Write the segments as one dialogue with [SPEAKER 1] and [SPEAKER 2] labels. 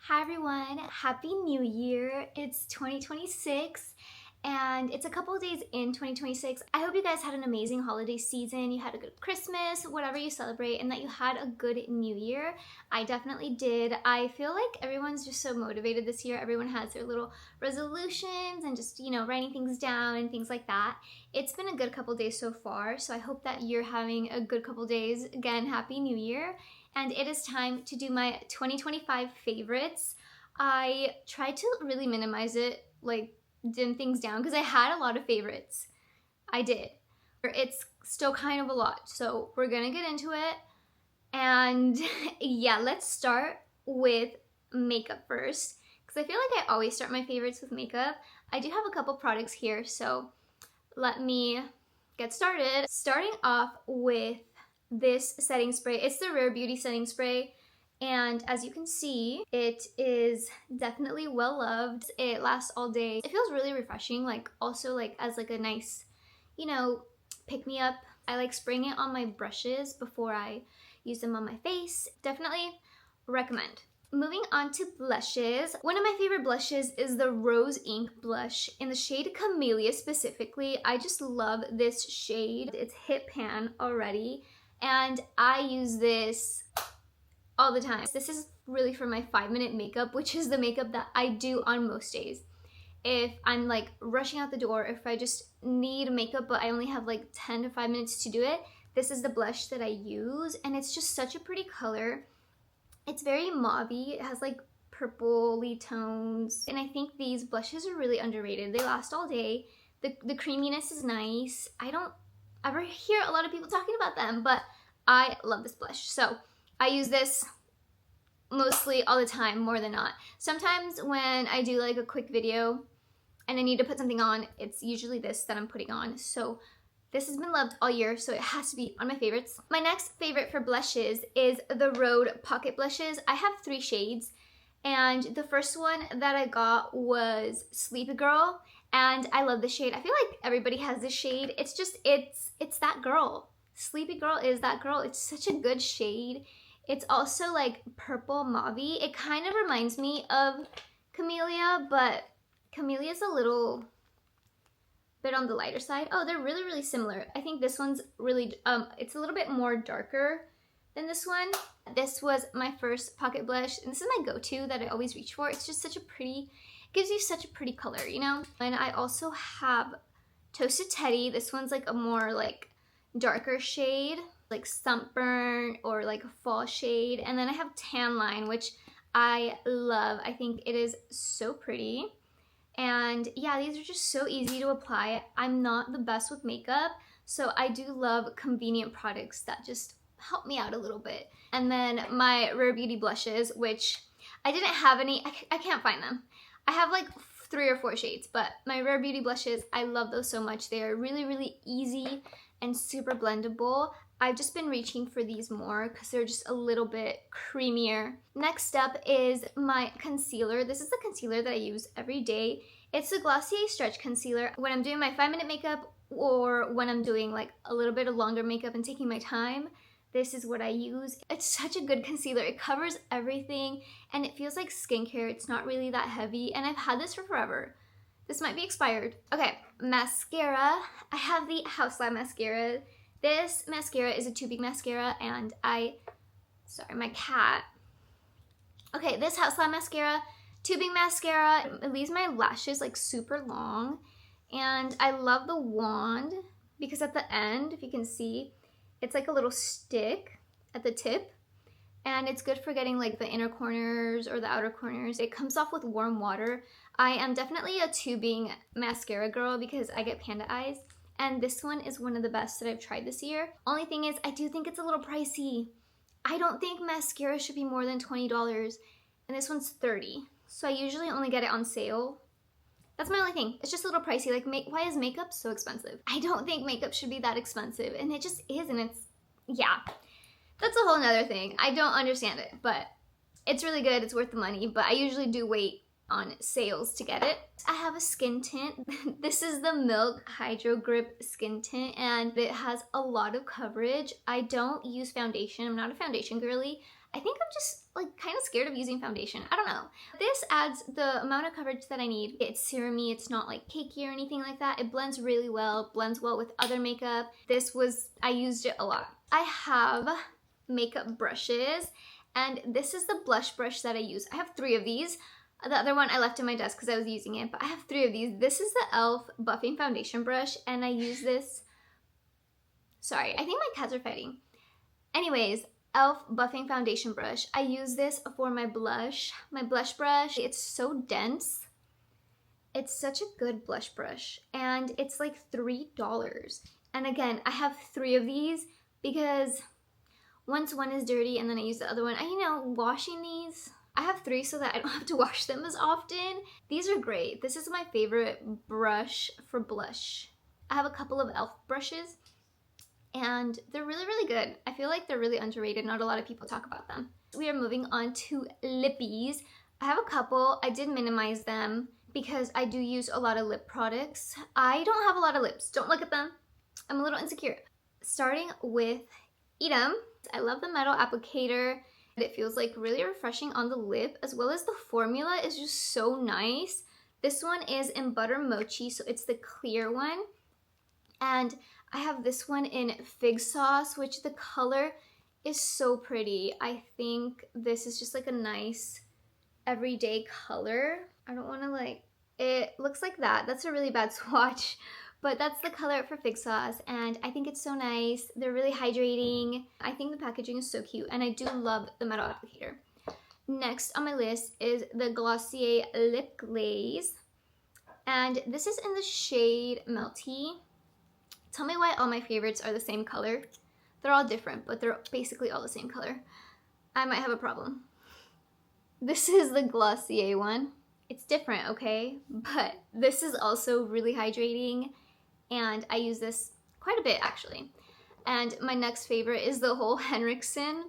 [SPEAKER 1] Hi everyone, Happy New Year. It's 2026 and it's a couple of days in 2026. I hope you guys had an amazing holiday season. You had a good Christmas, whatever you celebrate, and that you had a good New Year. I definitely did. I feel like everyone's just so motivated this year. Everyone has their little resolutions and just, writing things down and things like that. It's been a good couple days so far, so I hope that you're having a good couple days. Again, Happy New Year. And it is time to do my 2025 favorites. I tried to really minimize it, like dim things down, because I had a lot of favorites. I did. It's still kind of a lot, so we're gonna get into it. And yeah, let's start with makeup first, because I feel like I always start my favorites with makeup. I do have a couple products here, so let me get started. Starting off with this setting spray. It's the Rare Beauty setting spray, and as you can see, it is definitely well loved. It lasts all day. It feels really refreshing, like also like as like a nice, pick me up. I like spraying it on my brushes before I use them on my face. Definitely recommend. Moving on to blushes. One of my favorite blushes is the Rose Ink blush in the shade Camellia specifically. I just love this shade. It's hit pan already, and I use this all the time. This is really for my 5-minute makeup, which is the makeup that I do on most days. If I'm like rushing out the door, if I just need makeup but I only have like 10 to 5 minutes to do it, this is the blush that I use, and it's just such a pretty color. It's very mauvey. It has like purpley tones, and I think these blushes are really underrated. They last all day. The creaminess is nice. I don't ever hear a lot of people talking about them, but I love this blush. So I use this mostly all the time, more than not. Sometimes when I do like a quick video and I need to put something on, it's usually this that I'm putting on. So this has been loved all year, so it has to be on my favorites. My next favorite for blushes is the Rhode Pocket Blushes. I have 3 shades, and the first one that I got was Sleepy Girl, and I love this shade. I feel like everybody has this shade. It's just, it's that girl. Sleepy Girl is that girl. It's such a good shade. It's also like purple mauvey. It kind of reminds me of Camellia, but Camellia's a little bit on the lighter side. Oh, they're really, really similar. I think this one's really, it's a little bit more darker than this one. This was my first pocket blush, and this is my go-to that I always reach for. It's just such a pretty, it gives you such a pretty color, And I also have Toasted Teddy. This one's like a more like darker shade, like Sunburn or like a fall shade. And then I have Tan Line, which I love. I think it is so pretty. And yeah, these are just so easy to apply. I'm not the best with makeup, so I do love convenient products that just help me out a little bit. And then my Rare Beauty blushes, which I didn't have any, I can't find them. I have like 3 or 4 shades, but my Rare Beauty blushes, I love those so much. They are really, really easy and super blendable. I've just been reaching for these more because they're just a little bit creamier. Next up is my concealer. This is the concealer that I use every day. It's the Glossier Stretch Concealer. When I'm doing my 5-minute makeup, or when I'm doing like a little bit of longer makeup and taking my time, this is what I use. It's such a good concealer. It covers everything and it feels like skincare. It's not really that heavy, and I've had this for forever. This might be expired. Okay, mascara. I have the Haus Lab mascara. This mascara is a tubing mascara, and sorry, my cat. Okay, this Haus Lab mascara, tubing mascara, it leaves my lashes like super long, and I love the wand because at the end, if you can see, it's like a little stick at the tip, and it's good for getting like the inner corners or the outer corners. It comes off with warm water. I am definitely a tubing mascara girl because I get panda eyes, and this one is one of the best that I've tried this year. Only thing is, I do think it's a little pricey. I don't think mascara should be more than $20, and this one's $30. So I usually only get it on sale. That's my only thing. It's just a little pricey. Like, why is makeup so expensive? I don't think makeup should be that expensive, and it just is, and yeah. That's a whole nother thing. I don't understand it, but it's really good. It's worth the money, but I usually do wait on sales to get it. I have a skin tint. This is the Milk Hydro Grip Skin Tint, and it has a lot of coverage. I don't use foundation. I'm not a foundation girly. I think I'm just like kind of scared of using foundation. I don't know. This adds the amount of coverage that I need. It's serumy, it's not like cakey or anything like that. It blends really well, blends well with other makeup. I used it a lot. I have makeup brushes, and this is the blush brush that I use. I have 3 of these. The other one I left on my desk because I was using it, but I have 3 of these. This is the e.l.f. buffing foundation brush, and I use this. Sorry, I think my cats are fighting. Anyways, e.l.f. buffing foundation brush. I use this for my blush brush. It's so dense. It's such a good blush brush, and it's like $3. And again, I have 3 of these because once one is dirty and then I use the other one. Washing these, I have 3 so that I don't have to wash them as often. These are great. This is my favorite brush for blush. I have a couple of e.l.f. brushes, and they're really, really good. I feel like they're really underrated. Not a lot of people talk about them. We are moving on to lippies. I have a couple. I did minimize them because I do use a lot of lip products. I don't have a lot of lips. Don't look at them. I'm a little insecure. Starting with Edam. I love the metal applicator. It feels like really refreshing on the lip, as well as the formula is just so nice. This one is in Butter Mochi, so it's the clear one. And I have this one in Fig Sauce, which the color is so pretty. I think this is just like a nice everyday color. I don't want to it looks like that. That's a really bad swatch, but that's the color for Fig Sauce, and I think it's so nice. They're really hydrating. I think the packaging is so cute, and I do love the metal applicator. Next on my list is the Glossier Lip Glaze, and this is in the shade Melty. Tell me why all my favorites are the same color. They're all different, but they're basically all the same color. I might have a problem. This is the Glossier one. It's different, okay? But this is also really hydrating, and I use this quite a bit actually. And my next favorite is the Ole Henriksen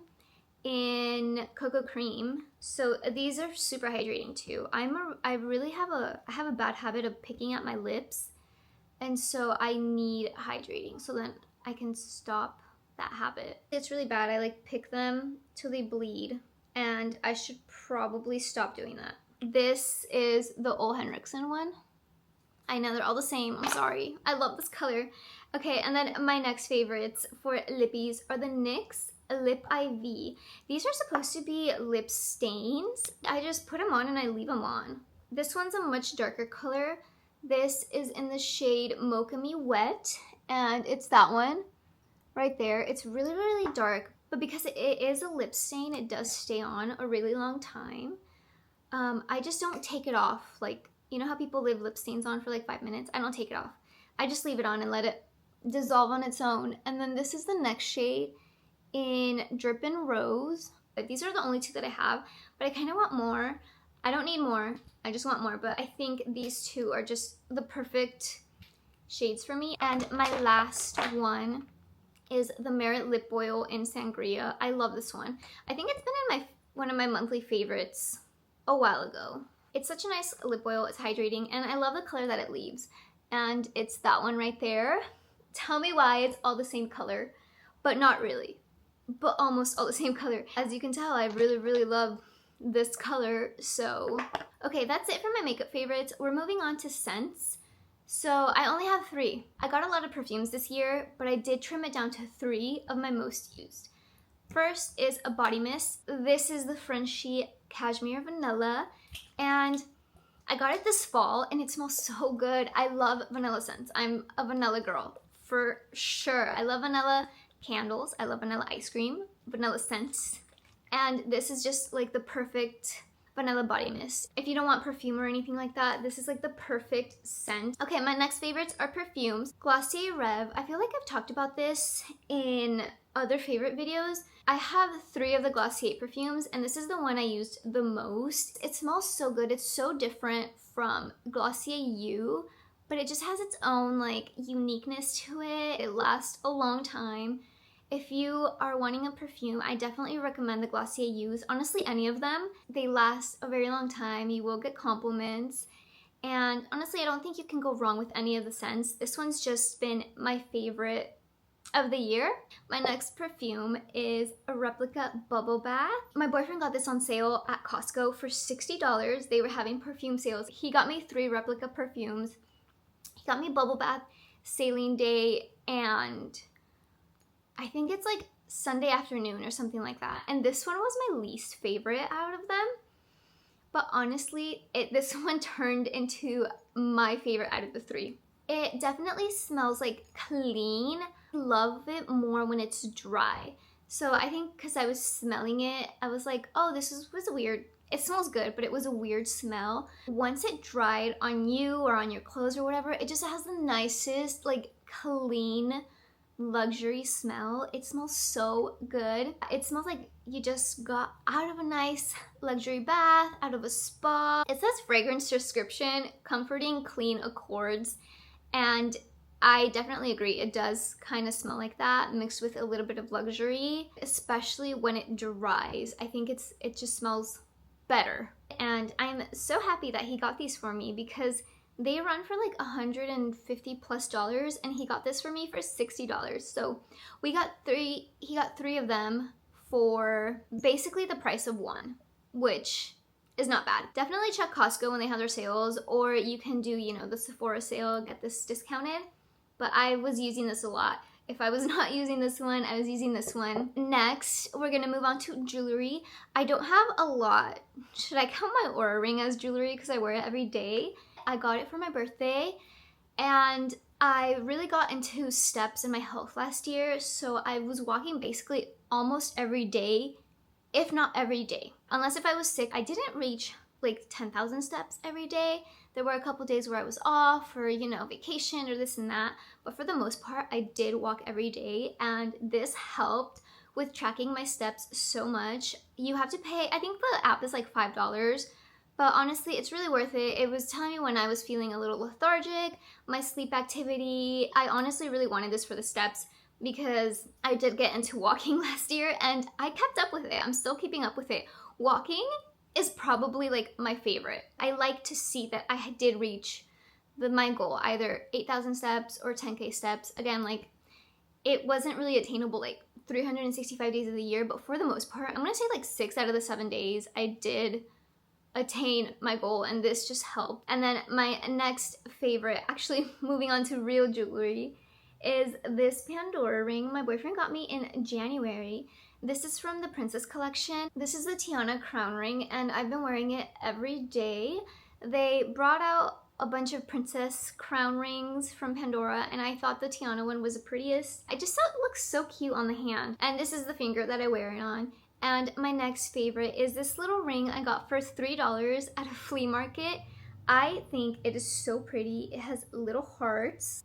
[SPEAKER 1] in Cocoa Cream. So these are super hydrating too. I have a bad habit of picking at my lips, and so I need hydrating so then I can stop that habit. It's really bad. I pick them till they bleed, and I should probably stop doing that. This is the Ole Henriksen one. I know they're all the same. I'm sorry. I love this color. Okay, and then my next favorites for lippies are the NYX Lip IV. These are supposed to be lip stains. I just put them on and I leave them on. This one's a much darker color. This is in the shade Mocha Me Wet, and it's that one right there. It's really, really dark, but because it is a lip stain, it does stay on a really long time. I just don't take it off. You know how people leave lip stains on for 5 minutes? I don't take it off. I just leave it on and let it dissolve on its own. And then this is the next shade in Drippin' Rose. But these are the only 2 that I have, but I kind of want more. I don't need more. I just want more, but I think these 2 are just the perfect shades for me. And my last one is the Merit Lip Oil in Sangria. I love this one. I think it's been in one of my monthly favorites a while ago. It's such a nice lip oil. It's hydrating, and I love the color that it leaves. And it's that one right there. Tell me why it's all the same color, but not really, but almost all the same color. As you can tell, I really, really love this color. So, okay, that's it for my makeup favorites. We're moving on to scents. So I only have 3. I got a lot of perfumes this year, but I did trim it down to 3 of my most used. First is a body mist. This is the Frenchie Cashmere Vanilla, and I got it this fall, and it smells so good. I love vanilla scents. I'm a vanilla girl for sure. I love vanilla candles. I love vanilla ice cream, vanilla scents, and this is just the perfect vanilla body mist. If you don't want perfume or anything like that, this is the perfect scent. Okay, my next favorites are perfumes. Glossier Rev. I feel like I've talked about this in other favorite videos. I have 3 of the Glossier perfumes, and this is the one I used the most. It smells so good. It's so different from Glossier You, but it just has its own uniqueness to it. It lasts a long time. If you are wanting a perfume, I definitely recommend the Glossier You's. Honestly, any of them. They last a very long time. You will get compliments. And honestly, I don't think you can go wrong with any of the scents. This one's just been my favorite of the year. My next perfume is a Replica Bubble Bath. My boyfriend got this on sale at Costco for $60. They were having perfume sales. He got me 3 Replica perfumes. He got me Bubble Bath, Saline Day, and I think it's like Sunday afternoon or something like that. And this one was my least favorite out of them. But honestly, this one turned into my favorite out of the 3. It definitely smells like clean. I love it more when it's dry. So I think because I was smelling it, I was like, oh, was a weird, it smells good, but it was a weird smell. Once it dried on you or on your clothes or whatever, it just has the nicest, like, clean, luxury smell. It smells so good. It smells like you just got out of a nice luxury bath, out of a spa. It says fragrance description, comforting, clean accords. And I definitely agree. It does kind of smell like that, mixed with a little bit of luxury, especially when it dries. I think it just smells better. And I'm so happy that he got these for me because they run for like $150+ and he got this for me for $60. So he got 3 of them for basically the price of 1, which is not bad. Definitely check Costco when they have their sales, or you can do, you know, the Sephora sale, get this discounted. But I was using this a lot. If I was not using this one, I was using this one. Next, we're gonna move on to jewelry. I don't have a lot. Should I count my Oura ring as jewelry because I wear it every day? I got it for my birthday, and I really got into steps in my health last year, so I was walking basically almost every day, if not every day. Unless if I was sick, I didn't reach like 10,000 steps every day. There were a couple days where I was off or, you know, vacation or this and that, but for the most part, I did walk every day, and this helped with tracking my steps so much. You have to pay, I think the app is like $5, but honestly, it's really worth it. It was telling me when I was feeling a little lethargic, my sleep activity. I honestly really wanted this for the steps because I did get into walking last year and I kept up with it. I'm still keeping up with it. Walking is probably like my favorite. I like to see that I did reach my goal, either 8,000 steps or 10K steps. Again, like, it wasn't really attainable like 365 days of the year, but for the most part, I'm gonna say like 6 out of the 7 days I did attain my goal, and this just helped. And then my next favorite, actually moving on to real jewelry, is this Pandora ring my boyfriend got me in January. This is from the Princess Collection. This is the Tiana crown ring, and I've been wearing it every day. They brought out a bunch of princess crown rings from Pandora, and I thought the Tiana one was the prettiest. I just thought it looks so cute on the hand. And this is the finger that I wear it on. And my next favorite is this little ring I got for $3 at a flea market. I think it is so pretty. It has little hearts.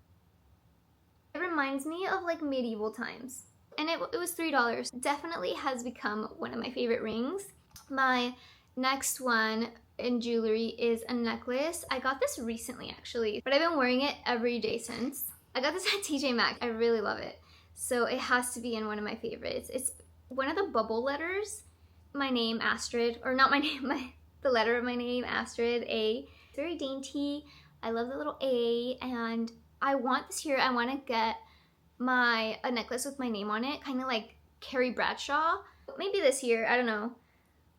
[SPEAKER 1] It reminds me of like medieval times. And it was $3. Definitely has become one of my favorite rings. My next one in jewelry is a necklace. I got this recently actually, but I've been wearing it every day since. I got this at TJ Maxx. I really love it. So it has to be in one of my favorites. It's one of the bubble letters. My name, Astrid, or not my name, the letter of my name, Astrid, A. It's very dainty. I love the little A, and I want this year, I want to get a necklace with my name on it, kind of like Carrie Bradshaw. Maybe this year, I don't know.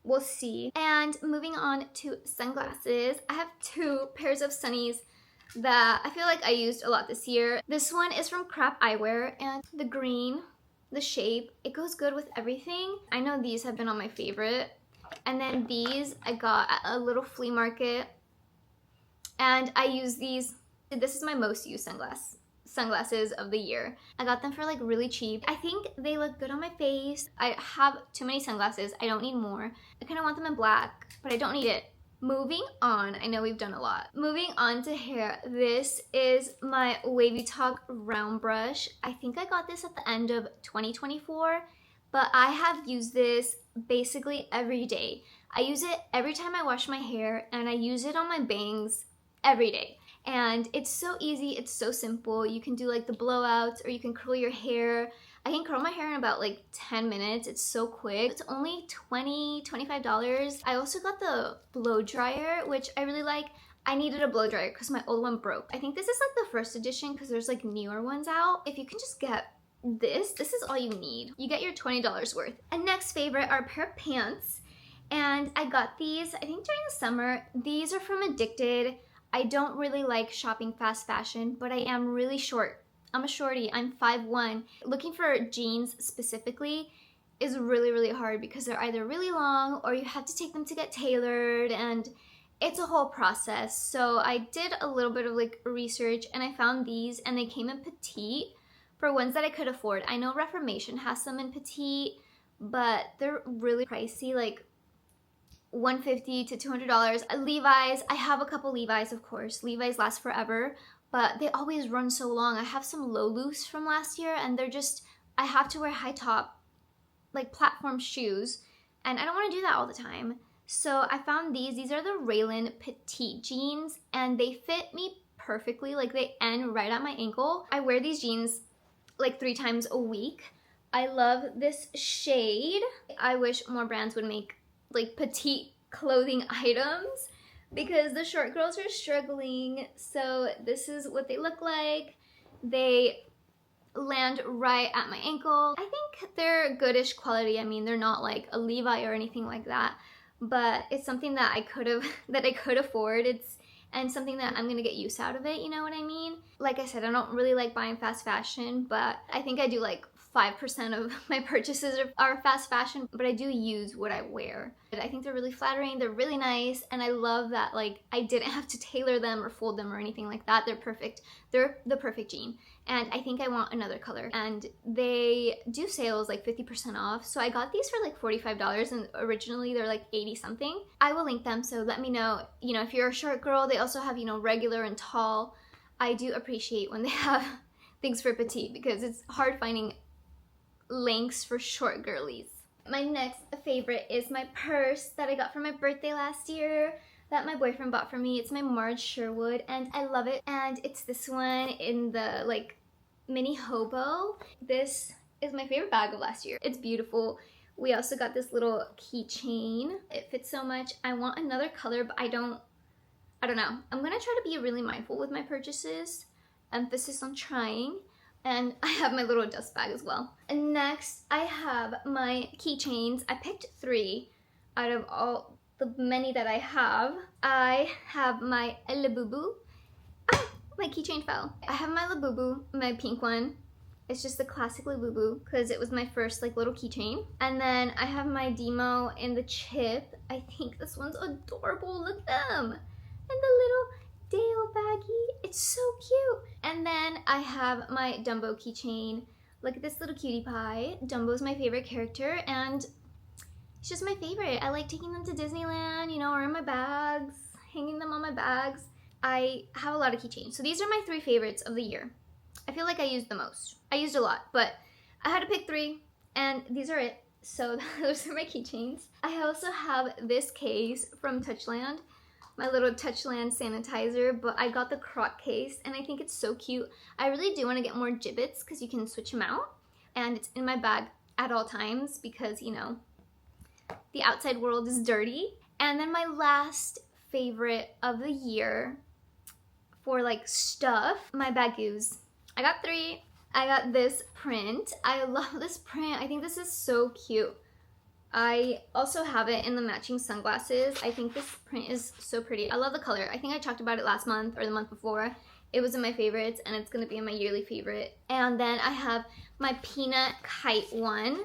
[SPEAKER 1] We'll see. And moving on to sunglasses, I have 2 pairs of sunnies that I feel like I used a lot this year. This one is from Crap Eyewear, and the green, the shape, it goes good with everything. I know these have been on my favorite. And then these I got at a little flea market, and I use these. This is my most used sunglasses of the year. I got them for like really cheap. I think they look good on my face. I have too many sunglasses. I don't need more. I kind of want them in black, but I don't need it. Moving on, I know we've done a lot. Moving on to hair, this is my Wavy Talk round brush. I think I got this at the end of 2024, but I have used this basically every day. I use it every time I wash my hair, and I use it on my bangs every day. And it's so easy, it's so simple. You can do like the blowouts, or you can curl your hair. I can curl my hair in about like 10 minutes. It's so quick. It's only $25. I also got the blow dryer, which I really like. I needed a blow dryer because my old one broke. I think this is like the first edition because there's like newer ones out. If you can just get this is all you need. You get your $20 worth. And next favorite are a pair of pants. And I got these, I think during the summer. These are from Addicted. I don't really like shopping fast fashion, but I am really short. I'm a shorty, I'm 5'1". Looking for jeans specifically is really, really hard because they're either really long or you have to take them to get tailored, and it's a whole process. So I did a little bit of like research and I found these, and they came in petite for ones that I could afford. I know Reformation has some in petite, but they're really pricey, like $150 to $200. Levi's, I have a couple Levi's, of course. Levi's last forever, but they always run so long. I have some low loose from last year, and they're just, I have to wear high top, like platform shoes, and I don't want to do that all the time. So I found these. These are the Raylan petite jeans, and they fit me perfectly. Like, they end right at my ankle. I wear these jeans like 3 times a week. I love this shade. I wish more brands would make like petite clothing items because the short girls are struggling. So this is what they look like. They land right at my ankle. I think they're goodish quality. I mean, they're not like a Levi or anything like that, but it's something that I could afford. And something that I'm gonna get use out of it, you know what I mean? Like I said, I don't really like buying fast fashion, but I think I do like 5% of my purchases are fast fashion, but I do use what I wear. I think they're really flattering, they're really nice, and I love that like I didn't have to tailor them or fold them or anything like that. They're perfect. They're the perfect jean. And I think I want another color. And they do sales like 50% off. So I got these for like $45, and originally they're like 80 something. I will link them, so let me know, you know, if you're a short girl. They also have, you know, regular and tall. I do appreciate when they have things for petite because it's hard finding lengths for short girlies. My next favorite is my purse that I got for my birthday last year that my boyfriend bought for me. It's my Marge Sherwood, and I love it. And it's this one in the like mini hobo. This is my favorite bag of last year. It's beautiful. We also got this little keychain. It fits so much. I want another color, but I don't know. I'm gonna try to be really mindful with my purchases. Emphasis on trying. And I have my little dust bag as well. And next, I have my keychains. I picked 3 out of all the many that I have. I have my Labubu. Ah, my keychain fell. I have my Labubu, my pink one. It's just the classic Labubu because it was my first like little keychain. And then I have my Demo in the chip. I think this one's adorable. Look at them. And the little Dale baggie. It's so cute. And then I have my Dumbo keychain. Look at this little cutie pie. Dumbo's my favorite character, and it's just my favorite. I like taking them to Disneyland, you know, or in my bags, hanging them on my bags. I have a lot of keychains. So these are my 3 favorites of the year. I feel like I used the most. I used a lot, but I had to pick 3, and these are it. So those are my keychains. I also have this case from Touchland. My little Touchland sanitizer, but I got the croc case, and I think it's so cute. I really do want to get more Jibbitz because you can switch them out, and it's in my bag at all times because, you know, the outside world is dirty. And then my last favorite of the year for like stuff, my Bagus. I got 3. I got this print. I love this print. I think this is so cute. I also have it in the matching sunglasses. I think this print is so pretty. I love the color. I think I talked about it last month or the month before. It was in my favorites, and it's gonna be in my yearly favorite. And then I have my peanut kite one,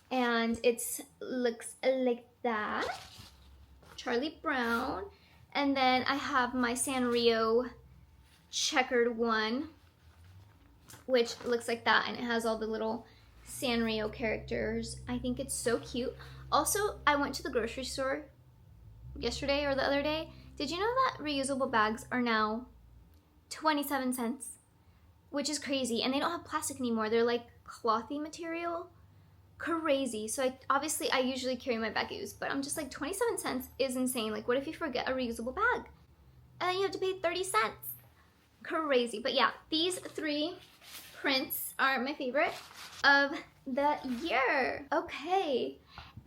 [SPEAKER 1] and it looks like that. Charlie Brown. And then I have my Sanrio checkered one, which looks like that, and it has all the little Sanrio characters. I think it's so cute. Also, I went to the grocery store yesterday or the other day. Did you know that reusable bags are now 27 cents? Which is crazy. And they don't have plastic anymore. They're like clothy material. Crazy. So obviously I usually carry my Bagus, but I'm just like 27 cents is insane. Like, what if you forget a reusable bag? And then you have to pay 30 cents. Crazy. But yeah, these 3 prints are my favorite of the year. Okay,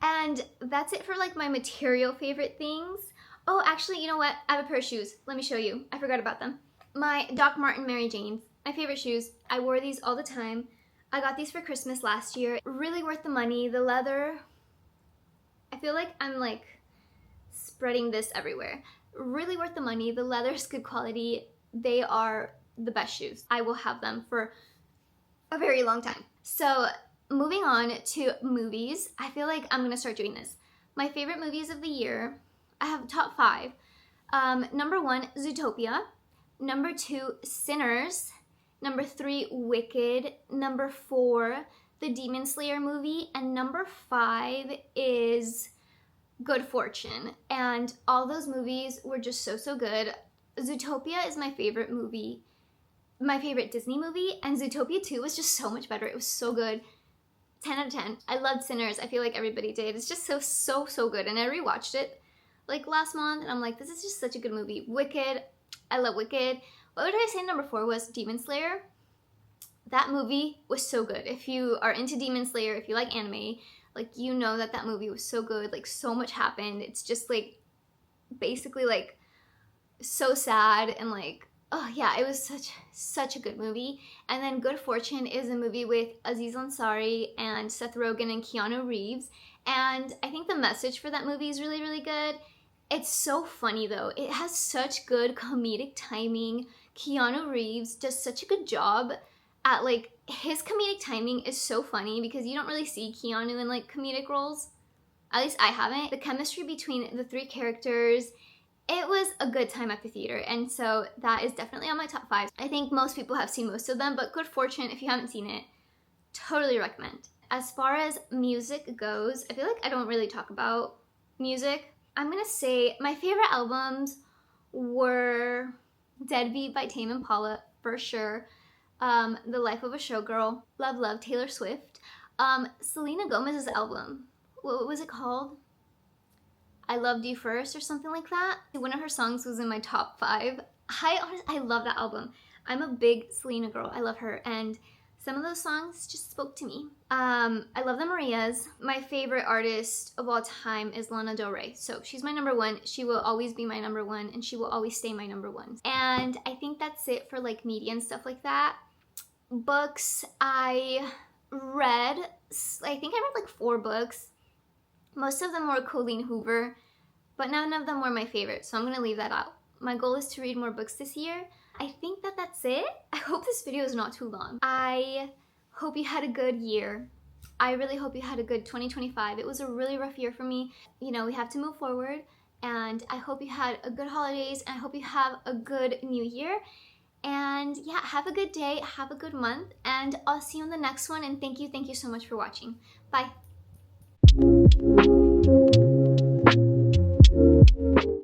[SPEAKER 1] and that's it for like my material favorite things. Oh, actually, you know what? I have a pair of shoes. Let me show you. I forgot about them. My Doc Marten Mary Janes, my favorite shoes. I wore these all the time. I got these for Christmas last year. Really worth the money. The leather, I feel like I'm like spreading this everywhere. Really worth the money. The leather is good quality. They are the best shoes. I will have them for a very long time. So moving on to movies, I feel like I'm gonna start doing this. My favorite movies of the year, I have top 5. Number 1, Zootopia. Number 2, Sinners. Number 3, Wicked. Number 4, the Demon Slayer movie. And number 5 is Good Fortune. And all those movies were just so good. Zootopia is my favorite movie, my favorite Disney movie, and Zootopia 2 was just so much better. It was so good. 10 out of 10. I loved Sinners. I feel like everybody did. It's just so good. And I rewatched it like last month and I'm like, this is just such a good movie. Wicked. I love Wicked. What would I say number 4 was? Demon Slayer. That movie was so good. If you are into Demon Slayer, if you like anime, like you know that movie was so good. Like so much happened. It's just like basically like so sad and like, oh yeah, it was such a good movie. And then Good Fortune is a movie with Aziz Ansari and Seth Rogen and Keanu Reeves. And I think the message for that movie is really good. It's so funny though. It has such good comedic timing. Keanu Reeves does such a good job at like, his comedic timing is so funny because you don't really see Keanu in like comedic roles. At least I haven't. The chemistry between the 3 characters, it was a good time at the theater, and so that is definitely on my top 5. I think most people have seen most of them, but Good Fortune, if you haven't seen it, totally recommend. As far as music goes, I feel like I don't really talk about music. I'm gonna say my favorite albums were Deadbeat by Tame Impala, for sure. The Life of a Showgirl, Love, Taylor Swift. Selena Gomez's album, what was it called? I Loved You First or something like that. One of her songs was in my top 5. I love that album. I'm a big Selena girl. I love her. And some of those songs just spoke to me. I love the Marias. My favorite artist of all time is Lana Del Rey. So she's my number 1. She will always be my number 1 and she will always stay my number 1. And I think that's it for like media and stuff like that. Books, I think I read like 4 books. Most of them were Colleen Hoover, but none of them were my favorite, so I'm going to leave that out. My goal is to read more books this year. I think that's it. I hope this video is not too long. I hope you had a good year. I really hope you had a good 2025. It was a really rough year for me. You know, we have to move forward, and I hope you had a good holidays, and I hope you have a good new year. And yeah, have a good day, have a good month, and I'll see you in the next one, and thank you so much for watching. Bye.